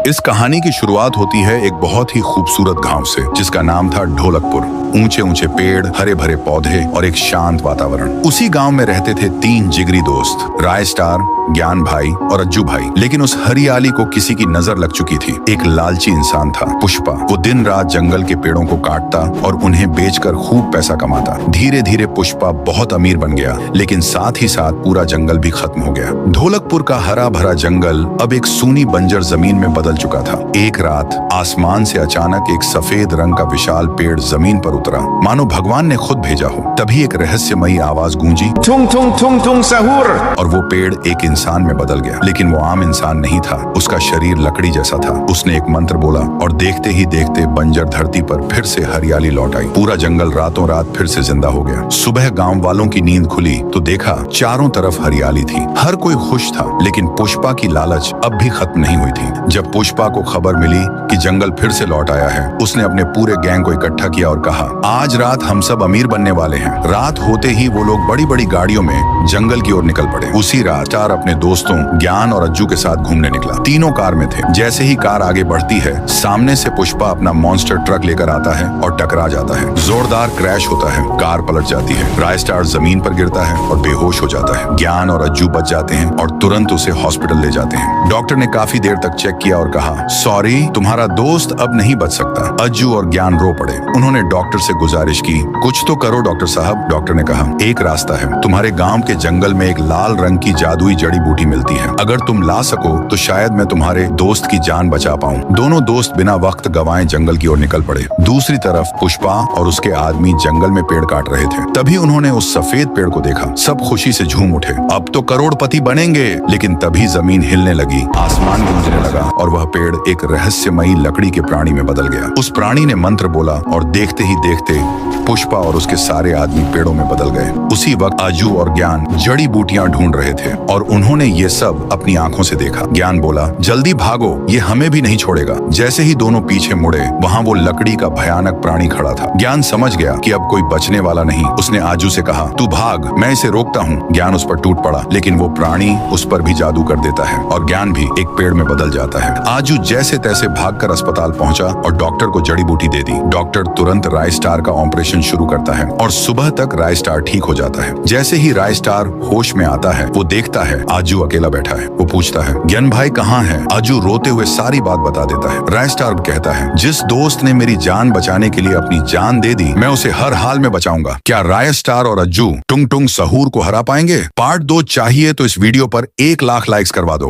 इस कहानी की शुरुआत होती है एक बहुत ही खूबसूरत गांव से, जिसका नाम था ढोलकपुर। ऊंचे ऊंचे पेड़, हरे भरे पौधे और एक शांत वातावरण। उसी गांव में रहते थे 3 जिगरी दोस्त, राय स्टार, ज्ञान भाई और अज्जू भाई। लेकिन उस हरियाली को किसी की नजर लग चुकी थी। एक लालची इंसान था, पुष्पा। वो दिन रात जंगल के पेड़ों को काटता और उन्हें बेचकर खूब पैसा कमाता। धीरे धीरे पुष्पा बहुत अमीर बन गया, लेकिन साथ ही साथ पूरा जंगल भी खत्म हो गया। ढोलकपुर का हरा भरा जंगल अब एक सूनी बंजर जमीन में बदल चुका था। एक रात आसमान से अचानक एक सफेद रंग का विशाल पेड़ जमीन पर उतरा, मानो भगवान ने खुद भेजा हो। तभी एक रहस्यमयी आवाज गूंजी, थुंग थुंग थुंग थुंग सहूर। और वो पेड़ एक इंसान में बदल गया। लेकिन वो आम इंसान नहीं था, उसका शरीर लकड़ी जैसा था। उसने एक मंत्र बोला और देखते ही देखते बंजर धरती पर फिर से हरियाली लौट आई। पूरा जंगल रातों रात फिर से जिंदा हो गया। सुबह गांव वालों की नींद खुली तो देखा चारों तरफ हरियाली थी। हर कोई खुश था, लेकिन पुष्पा की लालच अब भी खत्म नहीं हुई थी। जब पुष्पा को खबर मिली कि जंगल फिर से लौट आया है, उसने अपने पूरे गैंग को इकट्ठा किया और कहा, आज रात हम सब अमीर बनने वाले हैं। रात होते ही वो लोग बड़ी बड़ी गाड़ियों में जंगल की ओर निकल पड़े। उसी रात स्टार अपने दोस्तों ज्ञान और अज्जू के साथ घूमने निकला। तीनों कार में थे। जैसे ही कार आगे बढ़ती है, सामने से पुष्पा अपना मॉन्स्टर ट्रक लेकर आता है और टकरा जाता है। जोरदार क्रैश होता है, कार पलट जाती है। राय स्टार जमीन पर गिरता है और बेहोश हो जाता है। ज्ञान और अज्जू बच जाते हैं और तुरंत उसे हॉस्पिटल ले जाते हैं। डॉक्टर ने काफी देर तक चेक किया और कहा, सॉरी, तुम्हारा दोस्त अब नहीं बच सकता। अज्जू और ज्ञान रो पड़े। उन्होंने डॉक्टर से गुजारिश की, कुछ तो करो डॉक्टर साहब। डॉक्टर ने कहा, एक रास्ता है। तुम्हारे गांव के जंगल में एक लाल रंग की जादुई जड़ी बूटी मिलती है। अगर तुम ला सको तो शायद मैं तुम्हारे दोस्त की जान बचा पाऊं। दोनों दोस्त बिना वक्त गवाए जंगल की ओर निकल पड़े। दूसरी तरफ पुष्पा और उसके आदमी जंगल में पेड़ काट रहे थे। तभी उन्होंने उस सफेद पेड़ को देखा। सब खुशी से झूम उठे, अब तो करोड़पति बनेंगे। लेकिन तभी जमीन हिलने लगी, आसमान गूंजने लगा और वह पेड़ एक रहस्यमयी लकड़ी के प्राणी में बदल गया। उस प्राणी ने मंत्र बोला और देखते ही देखते पुष्पा और उसके सारे आदमी पेड़ों में बदल गए। उसी वक्त अज्जू और ज्ञान जड़ी बूटियां ढूंढ रहे थे और उन्होंने ये सब अपनी आंखों से देखा। ज्ञान बोला, जल्दी भागो, ये हमें भी नहीं छोड़ेगा। जैसे ही दोनों पीछे मुड़े, वहाँ वो लकड़ी का भयानक प्राणी खड़ा था। ज्ञान समझ गया कि अब कोई बचने वाला नहीं। उसने आजू से कहा, तू भाग, मैं इसे रोकता हूँ। ज्ञान उस पर टूट पड़ा, लेकिन वो प्राणी उस पर भी जादू कर देता है और ज्ञान भी एक पेड़ में बदल जाता है। आजू जैसे तैसे भागकर अस्पताल पहुंचा और डॉक्टर को जड़ी बूटी दे दी। डॉक्टर तुरंत राय स्टार का ऑपरेशन शुरू करता है और सुबह तक राय स्टार ठीक हो जाता है। जैसे ही राय स्टार होश में आता है, वो देखता है आजू अकेला बैठा है। वो पूछता है, ज्ञान भाई कहाँ है? आजू रोते हुए सारी बात बता देता है। राय स्टार कहता है, जिस दोस्त ने मेरी जान बचाने के लिए अपनी जान दे दी, मैं उसे हर हाल में बचाऊंगा। क्या राय स्टार और अज्जू टुंग टुंग सहूर को हरा पाएंगे? पार्ट 2 चाहिए तो इस वीडियो पर 1 लाख लाइक्स करवा दो।